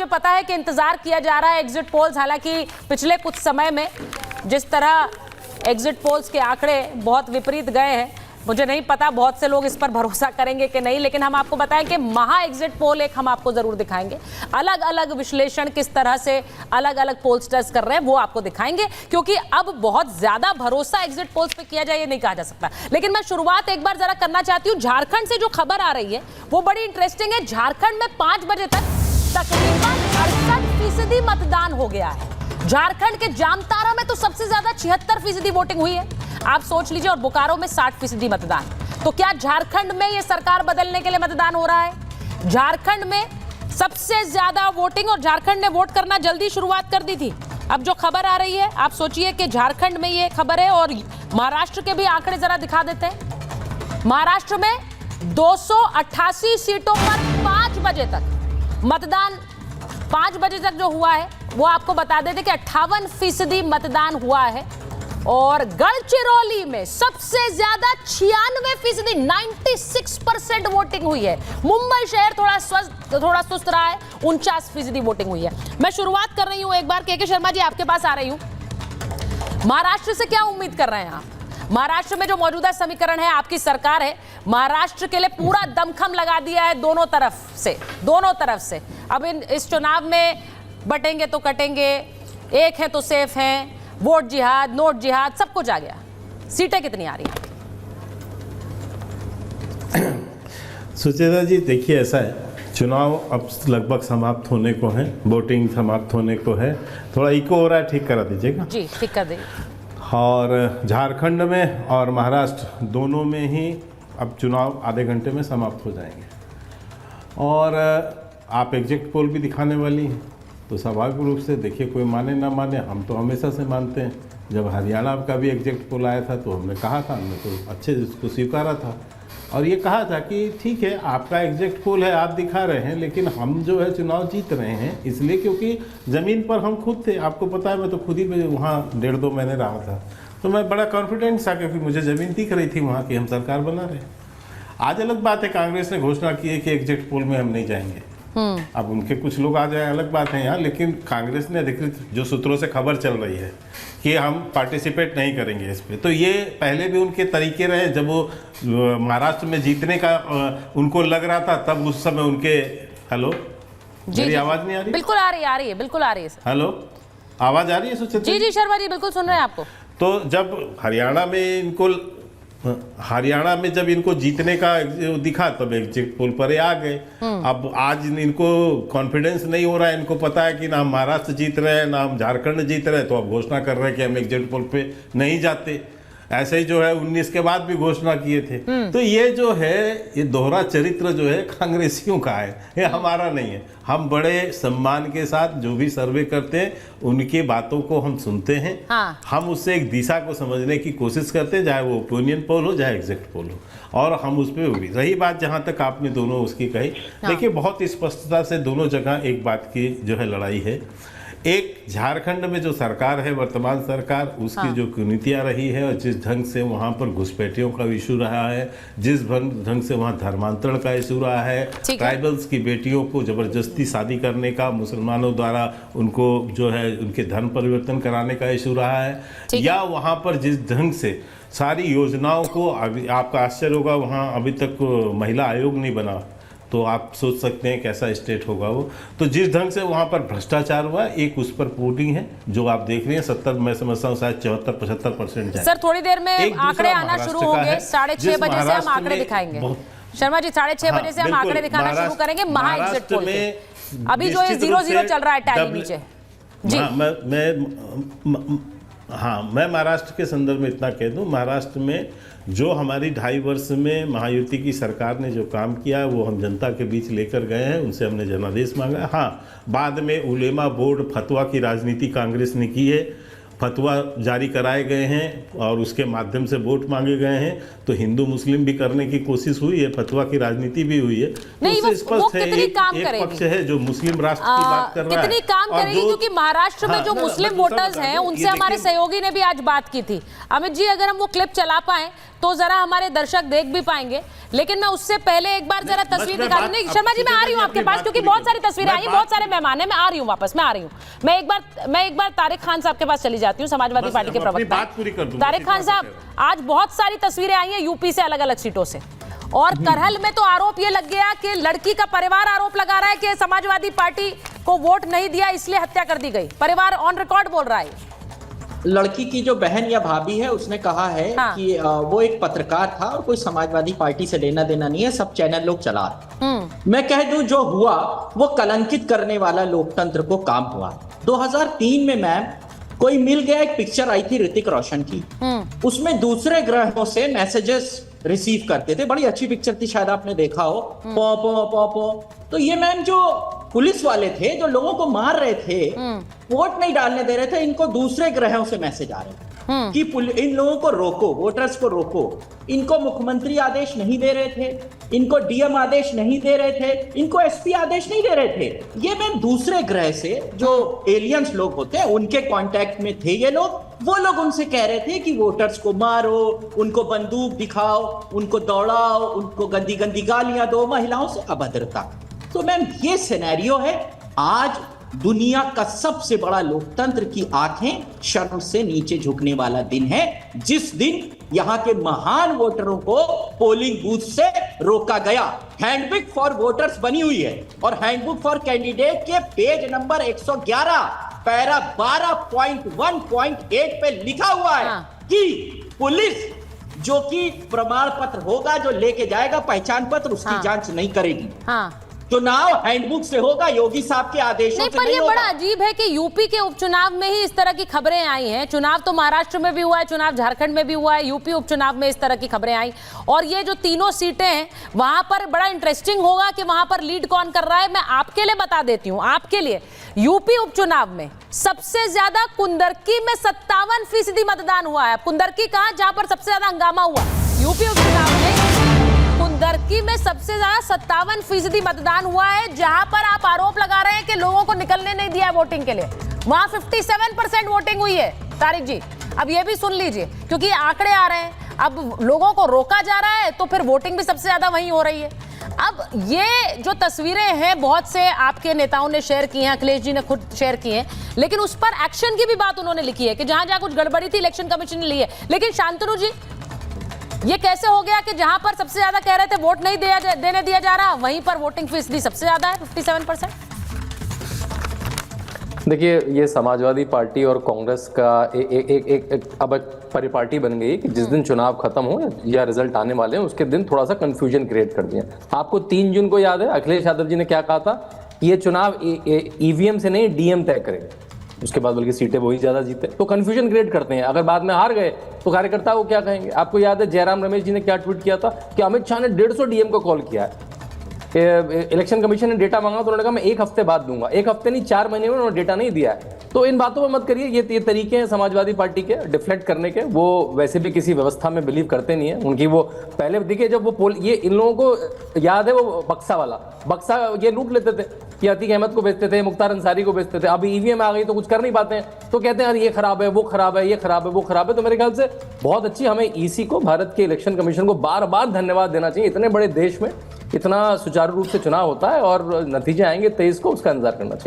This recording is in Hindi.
पे पता है कि इंतजार किया जा रहा है एग्जिट पोल्स, हालांकि पिछले कुछ समय में जिस तरह एग्जिट पोल्स के आंकड़े बहुत विपरीत गए हैं, मुझे नहीं पता बहुत से लोग इस पर भरोसा करेंगे कि नहीं, लेकिन हम आपको बताएं कि महा एग्जिट पोल एक हम आपको जरूर दिखाएंगे। अलग अलग विश्लेषण किस तरह से अलग अलग पोलस्टर्स कर रहे हैं वो आपको दिखाएंगे, क्योंकि अब बहुत ज्यादा भरोसा एग्जिट पोल्स पे किया जाए ये नहीं कहा जा सकता। लेकिन मैं शुरुआत एक बार जरा करना चाहती हूँ, झारखंड से जो खबर आ रही है वो बड़ी इंटरेस्टिंग है। झारखंड में 5 बजे तक तकरीबन 68% मतदान हो गया है। झारखंड के जामताड़ा में तो सबसे ज्यादा 76% वोटिंग हुई है, आप सोच लीजिए, और बोकारो में 60% मतदान। तो क्या झारखंड में ये सरकार बदलने के लिए मतदान हो रहा है? झारखंड में सबसे ज्यादा वोटिंग, और झारखंड ने वोट करना जल्दी शुरुआत कर दी थी। अब जो खबर आ रही है, आप सोचिए कि झारखंड में ये खबर है, और महाराष्ट्र के भी आंकड़े जरा दिखा देते हैं। महाराष्ट्र में 288 सीटों पर 5 बजे तक मतदान, 5 बजे तक जो हुआ है वो आपको बता देते कि 58% मतदान हुआ है। और गढ़चिरौली में सबसे ज्यादा 96%, 96% वोटिंग हुई है। मुंबई शहर थोड़ा सुस्त रहा है, 49% वोटिंग हुई है। मैं शुरुआत कर रही हूं एक बार, के शर्मा जी आपके पास आ रही हूं। महाराष्ट्र से क्या उम्मीद कर रहे हैं आप? महाराष्ट्र में जो मौजूदा समीकरण है, आपकी सरकार है, महाराष्ट्र के लिए पूरा दमखम लगा दिया है दोनों तरफ से। अब इस चुनाव में बटेंगे तो कटेंगे, एक है तो सेफ हैं, वोट जिहाद, नोट जिहाद, सब कुछ आ गया। सीटें कितनी आ रही हैं? सुचेता जी देखिए, ऐसा है, चुनाव अब लगभग समाप्त होने को है, वोटिंग समाप्त होने को है। थोड़ा इको हो रहा है, ठीक करा दीजिएगा जी, ठीक कर दीजिए। और झारखंड में और महाराष्ट्र दोनों में ही अब चुनाव आधे घंटे में समाप्त हो जाएंगे। और आप एग्जिट पोल भी दिखाने वाली हैं, तो स्वाभाविक रूप से देखिए, कोई माने ना माने, हम तो हमेशा से मानते हैं। जब हरियाणा का भी एग्जिट पोल आया था तो हमने कहा था, हमने तो अच्छे इसको स्वीकारा था और ये कहा था कि ठीक है, आपका एग्जिट पोल है, आप दिखा रहे हैं, लेकिन हम जो है चुनाव जीत रहे हैं इसलिए क्योंकि ज़मीन पर हम खुद थे। आपको पता है, मैं तो खुद ही वहाँ 1.5-2 महीने रहा था, तो मैं बड़ा कॉन्फिडेंस था क्योंकि मुझे ज़मीन दिख रही थी वहाँ की, हम सरकार बना रहे हैं। आज अलग बात है, कांग्रेस ने घोषणा की है कि एग्जिट पोल में हम नहीं जाएंगे। अब उनके कुछ लोग आ जाए, अलग बात है यहाँ, लेकिन कांग्रेस ने अधिकृत जो सूत्रों से खबर चल रही है कि हम पार्टिसिपेट नहीं करेंगे इस पे। तो ये पहले भी उनके तरीके रहे, जब वो महाराष्ट्र में जीतने का उनको लग रहा था, तब उस समय उनके हेलो, मेरी आवाज नहीं आ रही? बिल्कुल आ रही है, बिल्कुल आ रही है। हेलो, आवाज आ रही है सुचेता? जी शर्मा जी, बिल्कुल सुन रहे हैं आपको। तो जब हरियाणा में जब इनको जीतने का दिखा, तब एग्जिट पोल पर आ गए। अब आज इनको कॉन्फिडेंस नहीं हो रहा है, इनको पता है कि ना हम महाराष्ट्र जीत रहे हैं ना हम झारखंड जीत रहे हैं, तो अब घोषणा कर रहे हैं कि हम एग्जिट पोल पे नहीं जाते। ऐसे ही जो है 19 के बाद भी घोषणा किए थे। तो ये जो है, ये दोहरा चरित्र जो है कांग्रेसियों का है, ये हमारा नहीं है। हम बड़े सम्मान के साथ जो भी सर्वे करते हैं उनकी बातों को हम सुनते हैं। हाँ। हम उससे एक दिशा को समझने की कोशिश करते हैं, चाहे वो ओपिनियन पोल हो चाहे एग्जिट पोल हो, और हम उस पर भी। रही बात जहाँ तक आपने दोनों उसकी कही, देखिए बहुत स्पष्टता से दोनों जगह एक बात की जो है लड़ाई है। एक झारखंड में जो सरकार है, वर्तमान सरकार, उसकी जो कुनीतियाँ रही है और जिस ढंग से वहाँ पर घुसपैठियों का इशू रहा है, जिस ढंग से वहाँ धर्मांतरण का इशू रहा है, ट्राइबल्स की बेटियों को ज़बरदस्ती शादी करने का, मुसलमानों द्वारा उनको जो है उनके धर्म परिवर्तन कराने का इशू रहा है, या वहाँ पर जिस ढंग से सारी योजनाओं को, आपका आश्चर्य होगा वहाँ अभी तक महिला आयोग नहीं बना, तो आप सोच सकते हैं कैसा स्टेट होगा वो। तो जिस ढंग से वहाँ पर भ्रष्टाचार हुआ, एक उस पर पोलिंग है जो आप देख रहे हैं 70, मैं समझता हूँ शायद 74-75% जाए। सर थोड़ी देर में आंकड़े आना शुरू होंगे, 6:30 बजे से हम आंकड़े दिखाएंगे। शर्मा जी 6:30 बजे से हम आंकड़े दिखाना शुरू करेंगे महा एग्जिट पोल के। अभी जो है 0-0 चल रहा है टैली नीचे जी। मैं महाराष्ट्र के संदर्भ में इतना कह दूं, महाराष्ट्र में जो हमारी 2.5 वर्ष में महायुति की सरकार ने जो काम किया है वो हम जनता के बीच लेकर गए हैं, उनसे हमने जनादेश मांगा है। हाँ, बाद में उलेमा बोर्ड फतवा की राजनीति कांग्रेस ने की है फतवा जारी कराए गए हैं और उसके माध्यम से वोट मांगे गए हैं, तो हिंदू मुस्लिम भी करने की कोशिश हुई है, फतवा की राजनीति भी हुई है। नहीं, तो उससे वो स्पष्ट है कितनी एक काम करेगी? पक्ष है जो मुस्लिम राष्ट्र की बात कर रहा है, कितनी काम और करेगी, क्योंकि महाराष्ट्र में जो मुस्लिम वोटर्स हैं उनसे हमारे सहयोगी ने भी आज बात की थी। अमित जी, अगर हम वो क्लिप चला पाए तो जरा हमारे दर्शक देख भी पाएंगे, लेकिन मैं उससे पहले एक बार जरा तस्वीर दिखा दूं। नहीं शर्मा जी, मैं आ रही हूँ आपके पास, क्योंकि बहुत सारी तस्वीरें आई हैं, बहुत सारे मेहमान हैं। मैं आ रही हूँ वापस, मैं आ रही हूँ। मैं एक बार तारिक खान साहब के पास चली जाती हूँ, समाजवादी पार्टी के प्रवक्ता। तारिक खान साहब, आज बहुत सारी तस्वीरें आई हैं यूपी से, अलग अलग सीटों से, और करहल में तो आरोप ये लग गया कि लड़की का परिवार आरोप लगा रहा है कि समाजवादी पार्टी को वोट नहीं दिया इसलिए हत्या कर दी गई। परिवार ऑन रिकॉर्ड बोल रहा है। लड़की की जो बहन या भाभी है उसने कहा है कि वो एक पत्रकार था और कोई समाजवादी पार्टी से लेना देना नहीं है, सब चैनल लोग चला रहे। मैं कह दूं, जो हुआ वो कलंकित करने वाला लोकतंत्र को काम हुआ। 2003 में मैम कोई मिल गया, एक पिक्चर आई थी ऋतिक रोशन की, उसमें दूसरे ग्रहों से मैसेजेस रिसीव करते थे। बड़ी अच्छी पिक्चर थी, शायद आपने देखा हो। पो पो पो पो। तो ये मैम जो पुलिस वाले थे जो लोगों को मार रहे थे, वोट नहीं डालने दे रहे थे, इनको दूसरे ग्रहों से मैसेज आ रहे थे कि इन लोगों को रोको, वोटर्स को रोको। इनको मुख्यमंत्री आदेश नहीं दे रहे थे, इनको डीएम आदेश नहीं दे रहे थे, इनको एसपी आदेश नहीं दे रहे थे। ये मैम दूसरे ग्रह से जो एलियंस लोग होते हैं उनके कांटेक्ट में थे ये लोग। वो लोग उनसे कह रहे थे कि वोटर्स को मारो, उनको बंदूक दिखाओ, उनको दौड़ाओ, उनको गंदी गंदी गालियां दो, महिलाओं से अभद्रता। तो मैम ये सिनेरियो है। आज दुनिया का सबसे बड़ा लोकतंत्र की आंखें शर्म से नीचे झुकने वाला दिन है, जिस दिन यहां के महान वोटरों को पोलिंग बूथ से रोका गया। हैंडबुक फॉर वोटर्स बनी हुई है और हैंडबुक फॉर कैंडिडेट के पेज नंबर 111 पैरा 12.1.8 पे लिखा हुआ है कि पुलिस जो कि प्रमाण पत्र होगा जो लेके जाएगा पहचान पत्र, उसकी जांच नहीं करेगी। चुनाव हैंडबुक से होगा, योगी साहब के आदेशों से पर ये बड़ा अजीब है कि यूपी के उपचुनाव में ही इस तरह की खबरें आई हैं। चुनाव तो महाराष्ट्र में भी हुआ है, चुनाव झारखंड में भी हुआ है, यूपी उपचुनाव में इस तरह की खबरें आई। और ये जो तीनों सीटें हैं वहां पर बड़ा इंटरेस्टिंग होगा कि वहां पर लीड कौन कर रहा है। मैं आपके लिए बता देती हूँ, आपके लिए यूपी उपचुनाव में सबसे ज्यादा कुंदरकी में 57% मतदान हुआ है। कुंदरकी कहां, जहां पर सबसे ज्यादा हंगामा हुआ यूपी उपचुनाव में, कुंदरकी में सबसे ज्यादा 57% मतदान हुआ है, जहां पर आप आरोप लगा रहे हैं कि लोगों को निकलने नहीं दिया वोटिंग के लिए। वहां 57% वोटिंग हुई है। तारिक जी, अब ये भी सुन लीजिए, क्योंकि आंकड़े आ रहे हैं। अब लोगों को रोका जा रहा है तो फिर वोटिंग भी सबसे ज्यादा वहीं हो रही है। अब ये जो तस्वीरें हैं बहुत से आपके नेताओं ने शेयर की हैं, अखिलेश जी ने खुद शेयर की हैं, लेकिन उस पर एक्शन की भी बात उन्होंने लिखी है कि जहां जहां कुछ गड़बड़ी थी इलेक्शन कमीशन ने ली है। लेकिन शांतनु जी, ये कैसे हो गया कि जहां पर सबसे ज्यादा कह रहे थे वोट नहीं देने दिया जा रहा, वहीं पर वोटिंग फीसदी सबसे ज्यादा है 57%? देखिए, ये समाजवादी पार्टी और कांग्रेस का अब एक परिपाटी बन गई कि जिस दिन चुनाव खत्म हो या रिजल्ट आने वाले हैं उसके दिन थोड़ा सा कंफ्यूजन क्रिएट कर दिया। आपको 3 जून को याद है अखिलेश यादव जी ने क्या कहा था? ये चुनाव ईवीएम से नहीं डीएम तय करेगा। उसके बाद बल्कि सीटें वही ज्यादा जीते, तो कंफ्यूजन क्रिएट करते हैं। अगर बाद में हार गए तो कार्यकर्ता वो क्या कहेंगे? आपको याद है जयराम रमेश जी ने क्या ट्वीट किया था कि अमित शाह ने 150 डीएम को कॉल किया है। इलेक्शन कमीशन ने डेटा मांगा तो उन्होंने कहा मैं 1 हफ्ते बाद दूंगा। 1 हफ्ते नहीं, 4 महीने में उन्होंने डेटा नहीं दिया है। तो इन बातों पर मत करिए। ये तरीके हैं समाजवादी पार्टी के डिफ्लेक्ट करने के। वो वैसे भी किसी व्यवस्था में बिलीव करते नहीं है। उनकी वो पहले देखिए, जब वो ये इन लोगों को याद है वो बक्सा वाला, बक्सा ये लूट लेते थे कि अतीक अहमद को बेचते थे, मुख्तार अंसारी को बेचते थे। अभी ईवीएम आ गई तो कुछ कर नहीं पाते हैं, तो कहते हैं यार ये खराब है, वो खराब है, ये खराब है, वो खराब है। तो मेरे ख्याल से बहुत अच्छी, हमें ईसी को, भारत के इलेक्शन कमीशन को बार बार धन्यवाद देना चाहिए। इतने बड़े देश में इतना सुचारू रूप से चुनाव होता है और नतीजे आएंगे 23 को, उसका इंतजार करना चाहिए।